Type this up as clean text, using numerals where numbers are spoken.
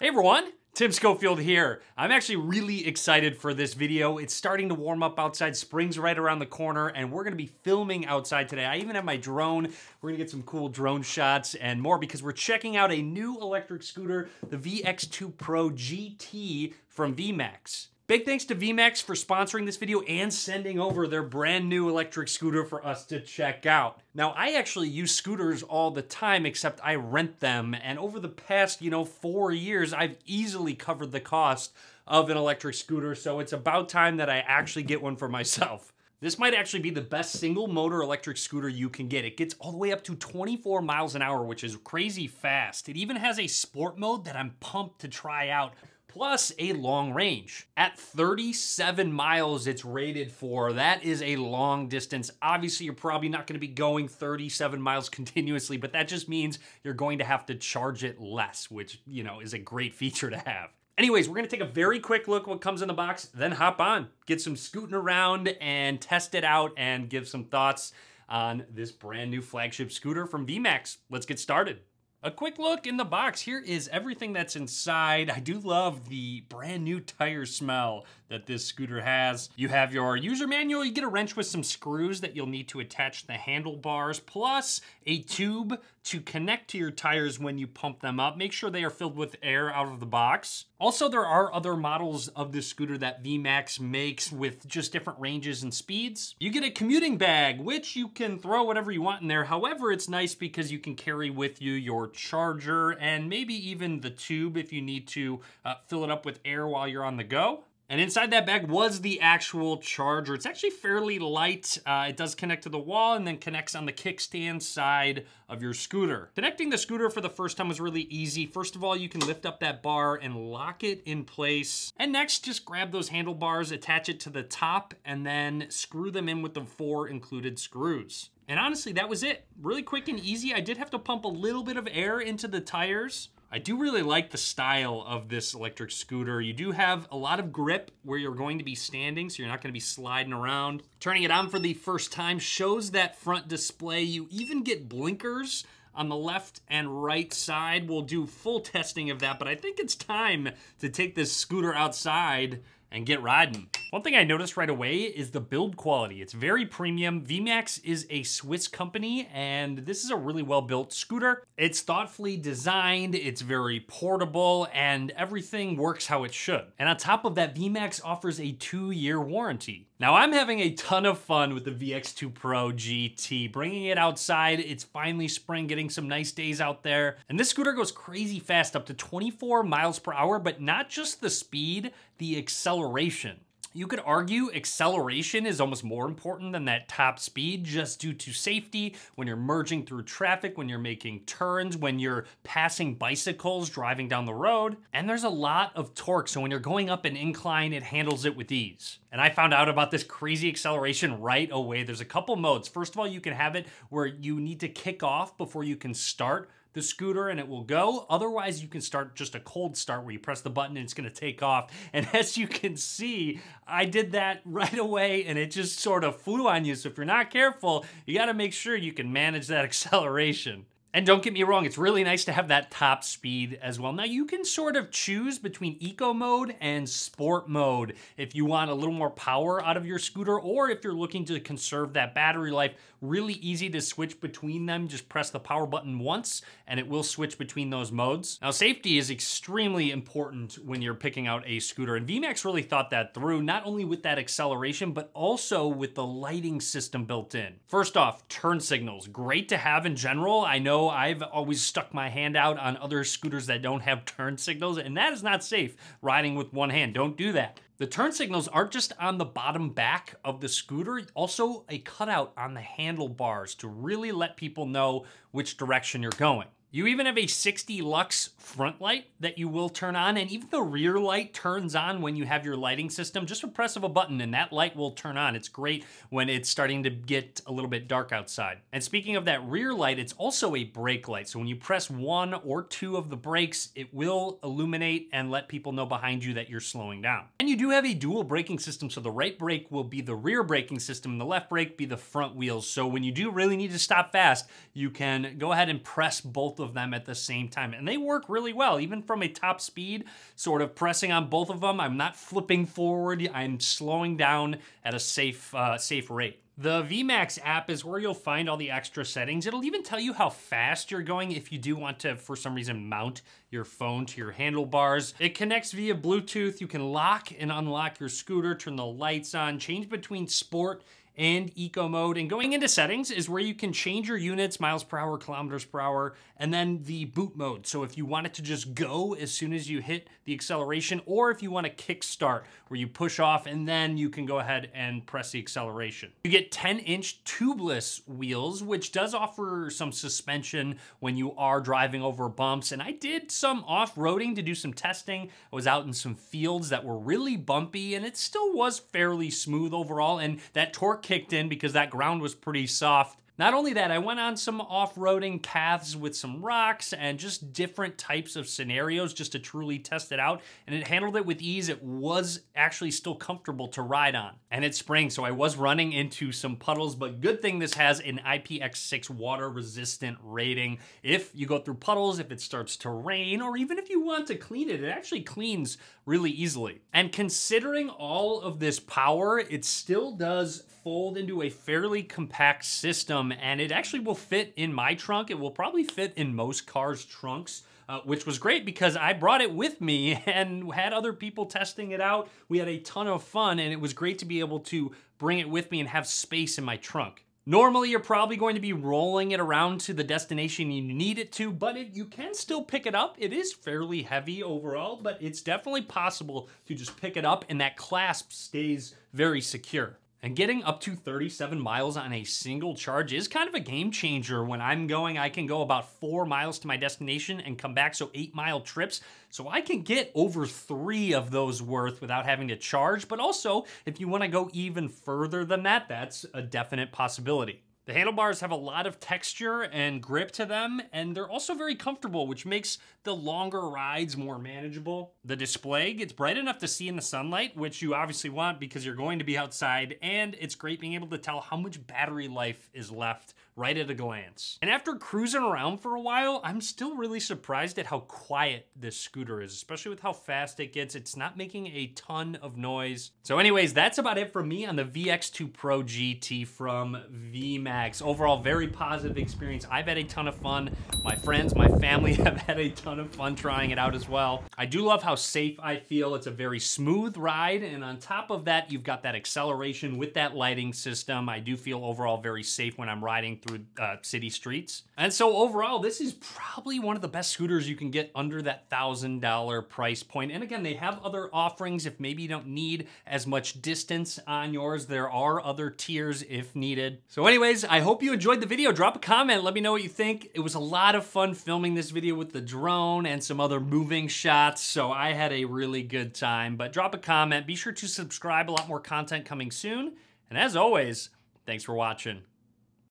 Hey everyone, Tim Schofield here. I'm actually really excited for this video. It's starting to warm up outside. Spring's right around the corner and we're gonna be filming outside today. I even have my drone. We're gonna get some cool drone shots and more because we're checking out a new electric scooter, the VX2 Pro GT from VMAX. Big thanks to VMAX for sponsoring this video and sending over their brand new electric scooter for us to check out. Now, I actually use scooters all the time, except I rent them. And over the past, 4 years, I've easily covered the cost of an electric scooter. So it's about time that I actually get one for myself. This might actually be the best single motor electric scooter you can get. It gets all the way up to 24 miles an hour, which is crazy fast. It even has a sport mode that I'm pumped to try out, plus a long range. At 37 miles it's rated for. That is a long distance. Obviously, you're probably not gonna be going 37 miles continuously, but that just means you're going to have to charge it less, which, is a great feature to have. Anyways, we're gonna take a very quick look at what comes in the box, then hop on, get some scooting around and test it out and give some thoughts on this brand new flagship scooter from VMAX. Let's get started. A quick look in the box. Here is everything that's inside. I do love the brand new tire smell that this scooter has. You have your user manual. You get a wrench with some screws that you'll need to attach the handlebars, plus a tube to connect to your tires when you pump them up. Make sure they are filled with air out of the box. Also, there are other models of this scooter that VMAX makes with just different ranges and speeds. You get a commuting bag, which you can throw whatever you want in there. However, it's nice because you can carry with you your charger and maybe even the tube if you need to fill it up with air while you're on the go. And inside that bag was the actual charger. It's actually fairly light. It does connect to the wall and then connects on the kickstand side of your scooter. Connecting the scooter for the first time was really easy. First of all, you can lift up that bar and lock it in place. And next, just grab those handlebars, attach it to the top, and then screw them in with the 4 included screws. And honestly, that was it. Really quick and easy. I did have to pump a little bit of air into the tires. I do really like the style of this electric scooter. You do have a lot of grip where you're going to be standing, so you're not gonna be sliding around. Turning it on for the first time shows that front display. You even get blinkers on the left and right side. We'll do full testing of that, but I think it's time to take this scooter outside and get riding. One thing I noticed right away is the build quality. It's very premium. VMAX is a Swiss company, and this is a really well-built scooter. It's thoughtfully designed, it's very portable, and everything works how it should. And on top of that, VMAX offers a 2-year warranty. Now, I'm having a ton of fun with the VX2 Pro GT. Bringing it outside, it's finally spring, getting some nice days out there. And this scooter goes crazy fast, up to 24 miles per hour, but not just the speed, the acceleration. You could argue acceleration is almost more important than that top speed just due to safety, when you're merging through traffic, when you're making turns, when you're passing bicycles driving down the road. And there's a lot of torque, so when you're going up an incline, it handles it with ease. And I found out about this crazy acceleration right away. There's a couple modes. First of all, you can have it where you need to kick off before you can start the scooter and it will go. Otherwise, you can start just a cold start where you press the button and it's gonna take off. And as you can see, I did that right away and it just sort of flew on you. So if you're not careful, you gotta make sure you can manage that acceleration. And don't get me wrong, it's really nice to have that top speed as well. Now you can sort of choose between eco mode and sport mode if you want a little more power out of your scooter, or if you're looking to conserve that battery life. Really easy to switch between them. Just press the power button once and it will switch between those modes. Now, safety is extremely important when you're picking out a scooter, and VMAX really thought that through, not only with that acceleration, but also with the lighting system built in. First off, turn signals. Great to have in general. I know I've always stuck my hand out on other scooters that don't have turn signals, and that is not safe riding with one hand. Don't do that. The turn signals aren't just on the bottom back of the scooter, also a cutout on the handlebars to really let people know which direction you're going. You even have a 60 lux front light that you will turn on, and even the rear light turns on when you have your lighting system. Just a press of a button and that light will turn on. It's great when it's starting to get a little bit dark outside. And speaking of that rear light, it's also a brake light. So when you press 1 or 2 of the brakes, it will illuminate and let people know behind you that you're slowing down. And you do have a dual braking system, so the right brake will be the rear braking system and the left brake be the front wheels. So when you do really need to stop fast, you can go ahead and press both of them at the same time. And they work really well, even from a top speed, sort of pressing on both of them. I'm not flipping forward, I'm slowing down at a safe rate. The VMAX app is where you'll find all the extra settings. It'll even tell you how fast you're going if you do want to, for some reason, mount your phone to your handlebars. It connects via Bluetooth. You can lock and unlock your scooter, turn the lights on, change between sport and eco mode. And going into settings is where you can change your units, miles per hour, kilometers per hour, and then the boot mode. So if you want it to just go as soon as you hit the acceleration, or if you want to kick start where you push off and then you can go ahead and press the acceleration. You get 10-inch tubeless wheels, which does offer some suspension when you are driving over bumps. And I did some off-roading to do some testing. I was out in some fields that were really bumpy and it still was fairly smooth overall. And that torque kicked in because that ground was pretty soft. Not only that, I went on some off-roading paths with some rocks and just different types of scenarios just to truly test it out, and it handled it with ease. It was actually still comfortable to ride on. And it's spring, so I was running into some puddles, but good thing this has an IPX6 water-resistant rating. If you go through puddles, if it starts to rain, or even if you want to clean it, it actually cleans really easily. And considering all of this power, it still does fold into a fairly compact system, and it actually will fit in my trunk. It will probably fit in most cars' trunks, which was great because I brought it with me and had other people testing it out. We had a ton of fun, and it was great to be able to bring it with me and have space in my trunk. Normally, you're probably going to be rolling it around to the destination you need it to, but you can still pick it up. It is fairly heavy overall, but it's definitely possible to just pick it up, and that clasp stays very secure. And getting up to 37 miles on a single charge is kind of a game changer. When I'm going, I can go about 4 miles to my destination and come back, so 8-mile trips. So I can get over 3 of those worth without having to charge. But also, if you want to go even further than that, that's a definite possibility. The handlebars have a lot of texture and grip to them, and they're also very comfortable, which makes the longer rides more manageable. The display gets bright enough to see in the sunlight, which you obviously want because you're going to be outside, and it's great being able to tell how much battery life is left right at a glance. And after cruising around for a while, I'm still really surprised at how quiet this scooter is, especially with how fast it gets. It's not making a ton of noise. So anyways, that's about it for me on the VX2 Pro GT from VMAX. Overall, very positive experience. I've had a ton of fun. My friends, my family have had a ton of fun trying it out as well. I do love how safe I feel. It's a very smooth ride, and on top of that, you've got that acceleration with that lighting system. I do feel overall very safe when I'm riding through city streets. And so overall, this is probably one of the best scooters you can get under that $1,000 price point. And again, they have other offerings if maybe you don't need as much distance on yours. There are other tiers if needed. So anyways, I hope you enjoyed the video. Drop a comment, let me know what you think. It was a lot of fun filming this video with the drone and some other moving shots, so I had a really good time. But drop a comment, be sure to subscribe, a lot more content coming soon. And as always, thanks for watching.